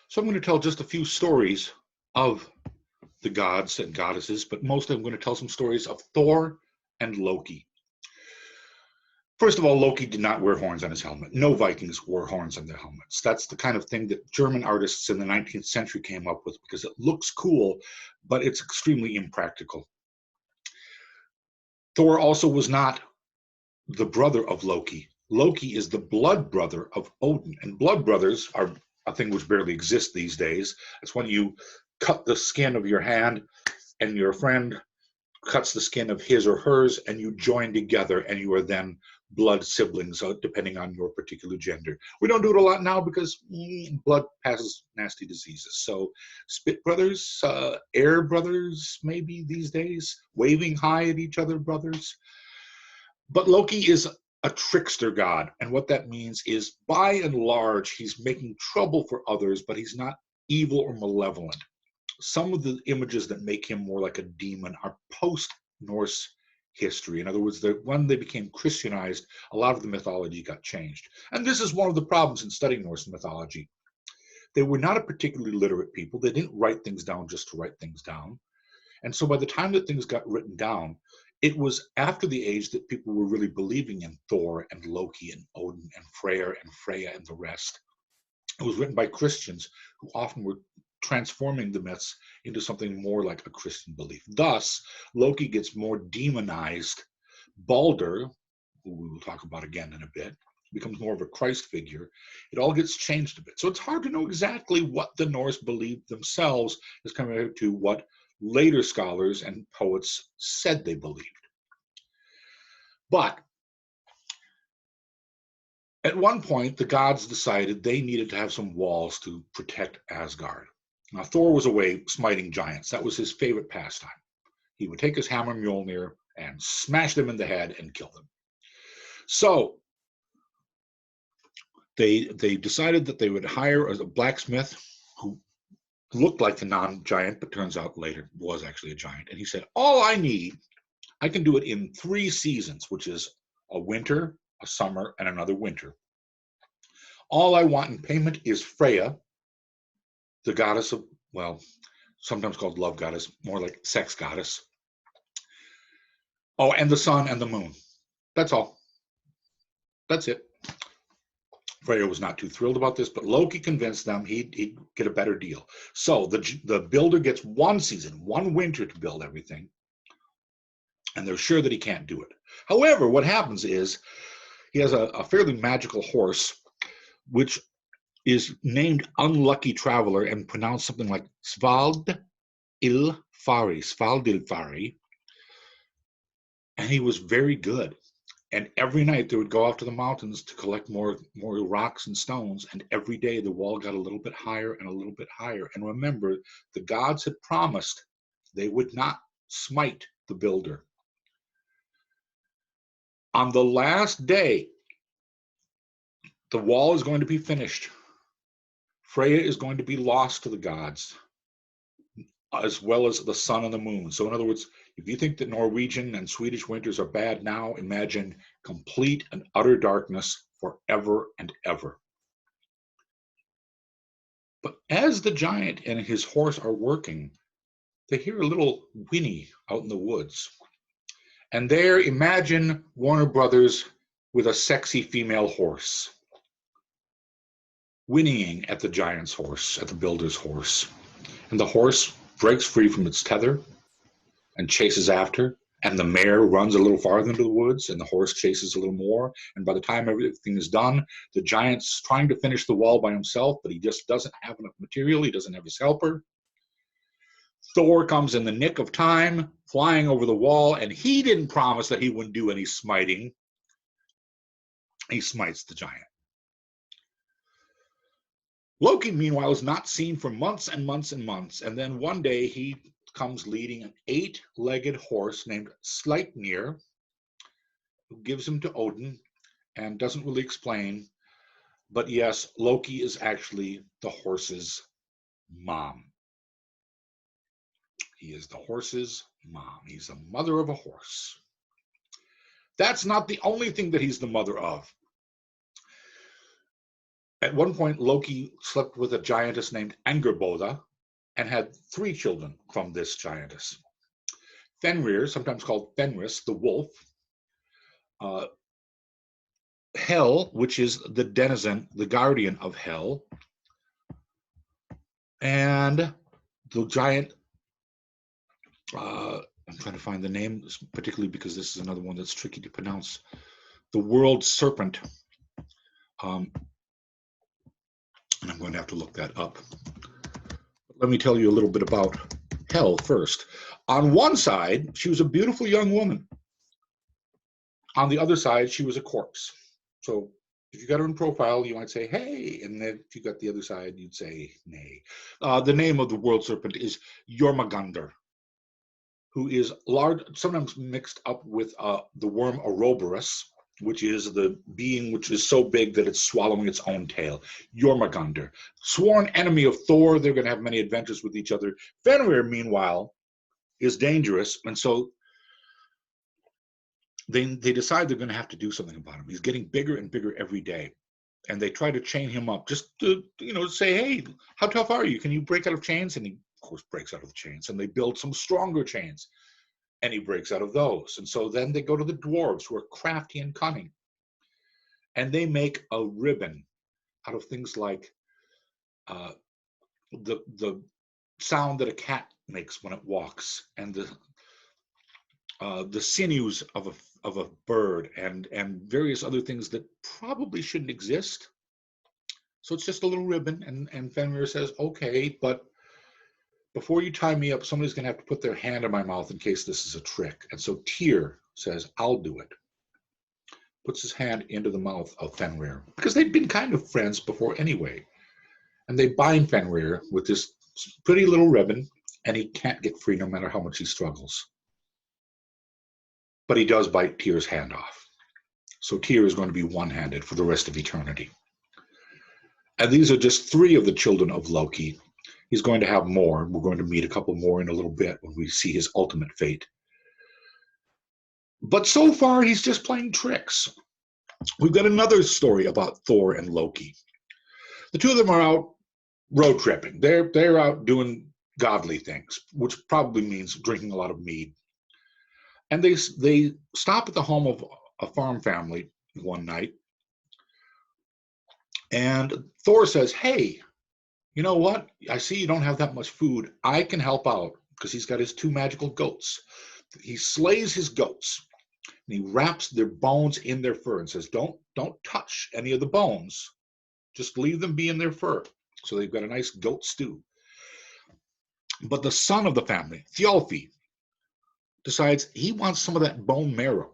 So I'm going to tell just a few stories of the gods and goddesses, but mostly I'm going to tell some stories of Thor and Loki. First of all, Loki did not wear horns on his helmet. No Vikings wore horns on their helmets. That's the kind of thing that German artists in the 19th century came up with because it looks cool, but it's extremely impractical. Thor also was not the brother of Loki. Loki is the blood brother of Odin, and blood brothers are a thing which barely exists these days. It's when you cut the skin of your hand and your friend cuts the skin of his or hers, and you join together, and you are then blood siblings, depending on your particular gender. We don't do it a lot now because blood passes nasty diseases. So spit brothers, air brothers, maybe these days, waving high at each other brothers. But Loki is a trickster god, and what that means is, by and large, he's making trouble for others, but he's not evil or malevolent. Some of the images that make him more like a demon are post-Norse history. In other words, when they became Christianized, a lot of the mythology got changed. And this is one of the problems in studying Norse mythology. They were not a particularly literate people. They didn't write things down just to write things down. And so by the time that things got written down, it was after the age that people were really believing in Thor and Loki and Odin and Freya and the rest. It was written by Christians who often were transforming the myths into something more like a Christian belief. Thus, Loki gets more demonized. Balder, who we will talk about again in a bit, becomes more of a Christ figure. It all gets changed a bit. So it's hard to know exactly what the Norse believed themselves as compared to what later scholars and poets said they believed. But at one point, the gods decided they needed to have some walls to protect Asgard. Now, Thor was away smiting giants. That was his favorite pastime. He would take his hammer Mjolnir and smash them in the head and kill them. So they decided that they would hire a blacksmith who looked like the non-giant, but turns out later was actually a giant. And he said, all I need, I can do it in 3 seasons, which is a winter, a summer, and another winter. All I want in payment is Freya, the goddess of, well, sometimes called love goddess, more like sex goddess. Oh, and the sun and the moon. That's all. That's it. Freya was not too thrilled about this, but Loki convinced them he'd get a better deal. So the builder gets 1 season, 1 winter to build everything, and they're sure that he can't do it. However, what happens is he has a fairly magical horse, which is named Unlucky Traveler and pronounced something like Svaldilfari, and he was very good. And every night they would go off to the mountains to collect more rocks and stones, and every day the wall got a little bit higher and a little bit higher. And remember, the gods had promised they would not smite the builder. On the last day, the wall is going to be finished. Freya is going to be lost to the gods, as well as the sun and the moon. So in other words, if you think that Norwegian and Swedish winters are bad now, imagine complete and utter darkness forever and ever. But as the giant and his horse are working, they hear a little whinny out in the woods. And there, imagine Warner Brothers with a sexy female horse, whinnying at the giant's horse, at the builder's horse. And the horse breaks free from its tether and chases after, and the mare runs a little farther into the woods, and the horse chases a little more, and by the time everything is done, the giant's trying to finish the wall by himself, but he just doesn't have enough material. He doesn't have his helper. Thor comes in the nick of time, flying over the wall, and he didn't promise that he wouldn't do any smiting. He smites the giant. Loki, meanwhile, is not seen for months and months and months, and then one day he comes leading an 8-legged horse named Sleipnir, who gives him to Odin and doesn't really explain. But yes, Loki is actually the horse's mom. He is the horse's mom. He's the mother of a horse. That's not the only thing that he's the mother of. At one point, Loki slept with a giantess named Angerboda and had 3 children from this giantess. Fenrir, sometimes called Fenris, the wolf, uh, Hel, which is the denizen, the guardian of Hell, and the giant, I'm trying to find the name, particularly because this is another one that's tricky to pronounce, the world serpent, and I'm going to have to look that up. Let me tell you a little bit about Hel first. On one side, she was a beautiful young woman. On the other side, she was a corpse. So if you got her in profile, you might say, hey, and then if you got the other side, you'd say, nay. The name of the world serpent is Jormungandr, who is large, sometimes mixed up with the worm Ouroboros, which is the being which is so big that it's swallowing its own tail. Jormungandr, sworn enemy of Thor. They're going to have many adventures with each other. Fenrir, meanwhile, is dangerous, and so they decide they're going to have to do something about him. He's getting bigger and bigger every day, and they try to chain him up just to, say, hey, how tough are you? Can you break out of chains? And he, of course, breaks out of the chains, and they build some stronger chains, and he breaks out of those. And so then they go to the dwarves, who are crafty and cunning, and they make a ribbon out of things like the sound that a cat makes when it walks, and the sinews of a bird, and various other things that probably shouldn't exist. So it's just a little ribbon, and Fenrir says, okay, but before you tie me up, somebody's going to have to put their hand in my mouth in case this is a trick. And so Tyr says, I'll do it. Puts his hand into the mouth of Fenrir, because they'd been kind of friends before anyway. And they bind Fenrir with this pretty little ribbon, and he can't get free no matter how much he struggles. But he does bite Tyr's hand off. So Tyr is going to be one-handed for the rest of eternity. And these are just 3 of the children of Loki. He's going to have more. We're going to meet a couple more in a little bit when we see his ultimate fate. But so far, he's just playing tricks. We've got another story about Thor and Loki. The 2 of them are out road tripping. They're out doing godly things, which probably means drinking a lot of mead. And they stop at the home of a farm family one night. And Thor says, hey, you know what? I see you don't have that much food. I can help out, because he's got his 2 magical goats. He slays his goats, and he wraps their bones in their fur and says, don't touch any of the bones. Just leave them be in their fur. So they've got a nice goat stew. But the son of the family, Thjalfi, decides he wants some of that bone marrow.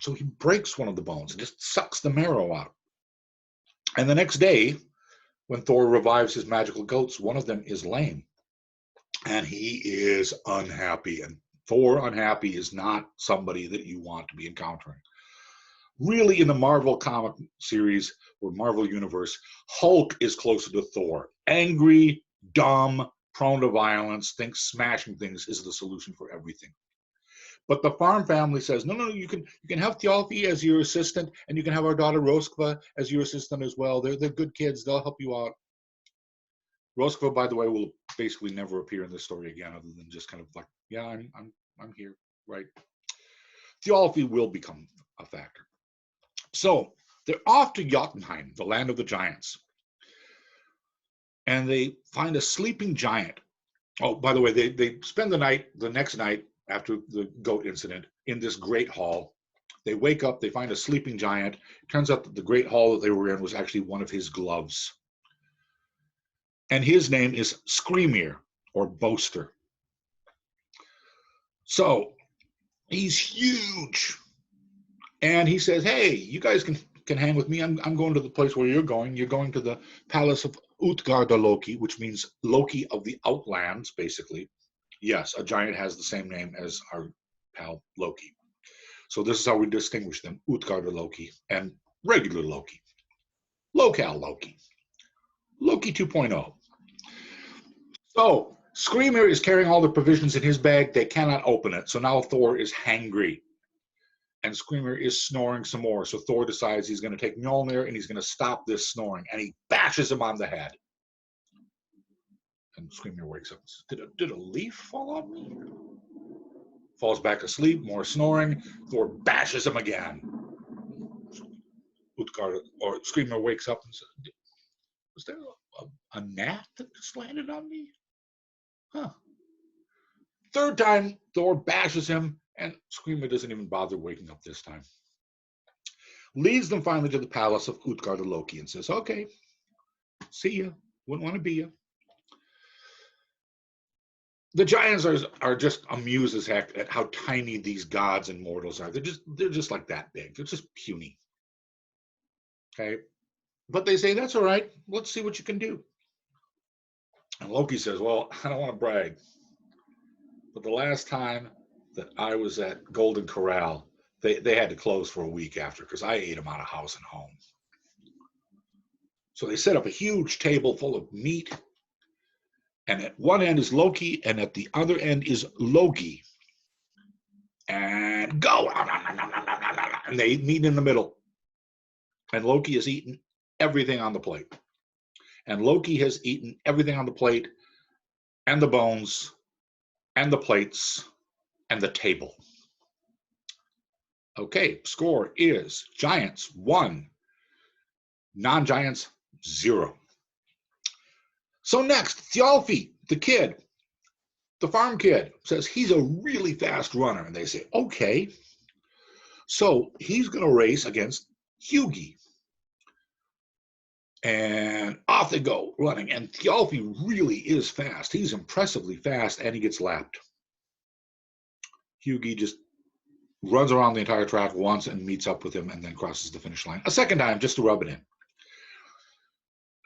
So he breaks one of the bones and just sucks the marrow out. And the next day, when Thor revives his magical goats, one of them is lame. And he is unhappy. And Thor unhappy is not somebody that you want to be encountering. Really, in the Marvel comic series or Marvel universe, Hulk is closer to Thor. Angry, dumb, prone to violence, thinks smashing things is the solution for everything. But the farm family says, no, you can have Thjalfi as your assistant, and you can have our daughter Roskva as your assistant as well. They're good kids. They'll help you out. Roskva, by the way, will basically never appear in this story again, other than just kind of like, yeah, I'm here, right? Thjalfi will become a factor. So they're off to Jotunheim, the land of the giants. And they find a sleeping giant. Oh, by the way, they spend the next night after the goat incident in this great hall. They wake up, they find a sleeping giant. It turns out that the great hall that they were in was actually one of his gloves. And his name is Skrymir, or Boaster. So he's huge. And he says, hey, you guys can hang with me. I'm going to the place where you're going. You're going to the palace of Utgarda-Loki, which means Loki of the Outlands, basically. Yes, a giant has the same name as our pal Loki. So this is how we distinguish them, Utgarda-Loki and regular Loki. Local Loki. Loki 2.0. So Skrymir is carrying all the provisions in his bag. They cannot open it. So now Thor is hangry. and Screamer is snoring some more. So Thor decides he's going to take Mjolnir and he's going to stop this snoring, and he bashes him on the head. And Screamer wakes up and says, did a leaf fall on me? Falls back asleep, more snoring. Thor bashes him again. Utgard, or Screamer, wakes up and says, was there a gnat that just landed on me? Huh. Third time, Thor bashes him, and Screamer doesn't even bother waking up this time. Leads them finally to the palace of Utgard and Loki and says, okay, see ya. Wouldn't want to be ya. The giants are just amused as heck at how tiny these gods and mortals are. They're just like that big. They're just puny. Okay. But they say, that's all right. Let's see what you can do. And Loki says, well, I don't want to brag, but the last time that I was at Golden Corral, they had to close for a week after because I ate them out of house and home. So they set up a huge table full of meat. And at one end is Loki, and at the other end is Loki. And go! And they meet in the middle. And Loki has eaten everything on the plate. And Loki has eaten everything on the plate, and the bones, and the plates, and the table. Okay, score is Giants 1, non-Giants 0. So next, Thjalfi, the kid, the farm kid, says he's a really fast runner. And they say, okay. So he's going to race against Hugi. And off they go running. And Thjalfi really is fast. He's impressively fast, and he gets lapped. Hugi just runs around the entire track once and meets up with him and then crosses the finish line a second time just to rub it in.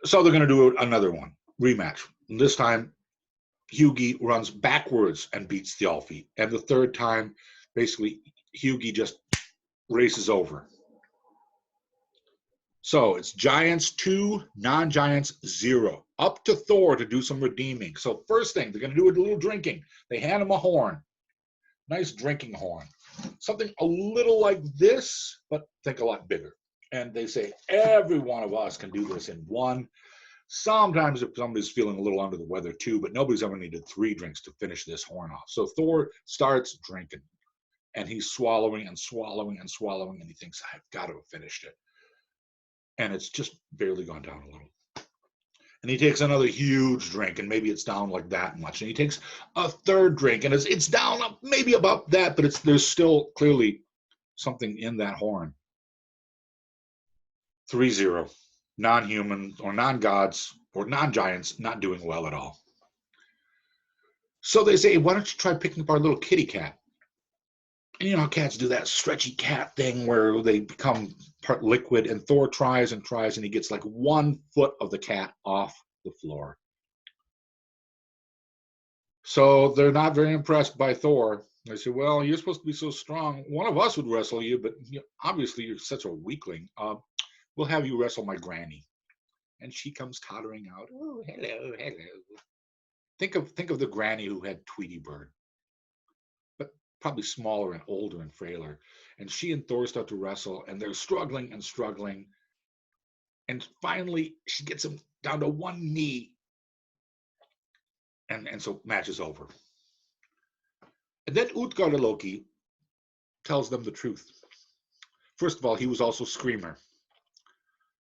So they're going to do another one. Rematch. And this time, Hugi runs backwards and beats Thjalfi. And the third time, basically, Hugi just races over. So it's Giants 2, non-Giants 0. Up to Thor to do some redeeming. So first thing, they're going to do a little drinking. They hand him a horn. Nice drinking horn. Something a little like this, but think a lot bigger. And they say, every one of us can do this in one. Sometimes if somebody's feeling a little under the weather too, but nobody's ever needed 3 drinks to finish this horn off. So Thor starts drinking, and he's swallowing and swallowing and swallowing, and he thinks, I've got to have finished it. And it's just barely gone down a little. And he takes another huge drink, and maybe it's down like that much. And he takes a third drink, and it's down maybe about that, but there's still clearly something in that horn. 3-0. Non-human or non-gods or non-giants not doing well at all. So they say, why don't you try picking up our little kitty cat? And you know how cats do that stretchy cat thing where they become part liquid, and Thor tries and tries, and he gets like 1 foot of the cat off the floor. So they're not very impressed by Thor. They say, well, you're supposed to be so strong. One of us would wrestle you, but obviously you're such a weakling. We'll have you wrestle my granny. And she comes tottering out. Oh, hello, hello. Think of the granny who had Tweety Bird, but probably smaller and older and frailer. And she and Thor start to wrestle, and they're struggling and struggling. And finally, she gets him down to 1 knee. And so match is over. And then Utgard Loki tells them the truth. First of all, he was also Screamer.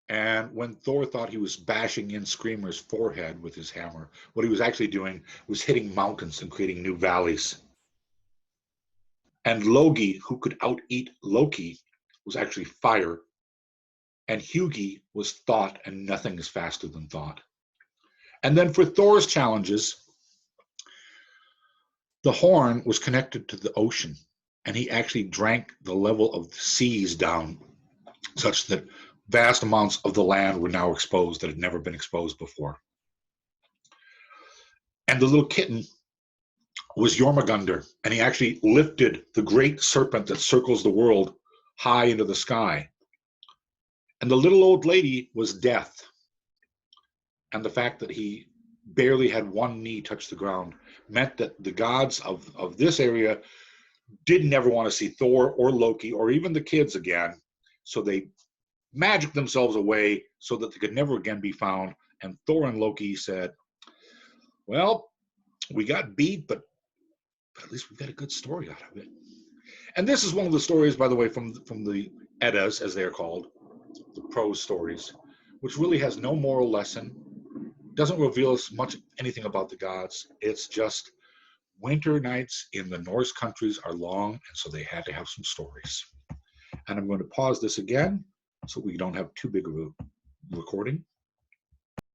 And when Thor thought he was bashing in Screamer's forehead with his hammer, what he was actually doing was hitting mountains and creating new valleys. And Logi, who could out-eat Loki, was actually fire. And Hugi was thought, and nothing is faster than thought. And then for Thor's challenges, the horn was connected to the ocean, and he actually drank the level of the seas down such that vast amounts of the land were now exposed that had never been exposed before. And the little kitten was Jormungandr, and he actually lifted the great serpent that circles the world high into the sky. And the little old lady was Death. And the fact that he barely had 1 knee touch the ground meant that the gods of this area didn't ever want to see Thor or Loki or even the kids again. So they magicked themselves away so that they could never again be found. And Thor and Loki said, well, we got beat, but at least we got a good story out of it. And this is one of the stories, by the way, from the Eddas, as they are called, the prose stories, which really has no moral lesson, doesn't reveal us much anything about the gods. It's just winter nights in the Norse countries are long, and so they had to have some stories. And I'm going to pause this again so we don't have too big of a recording.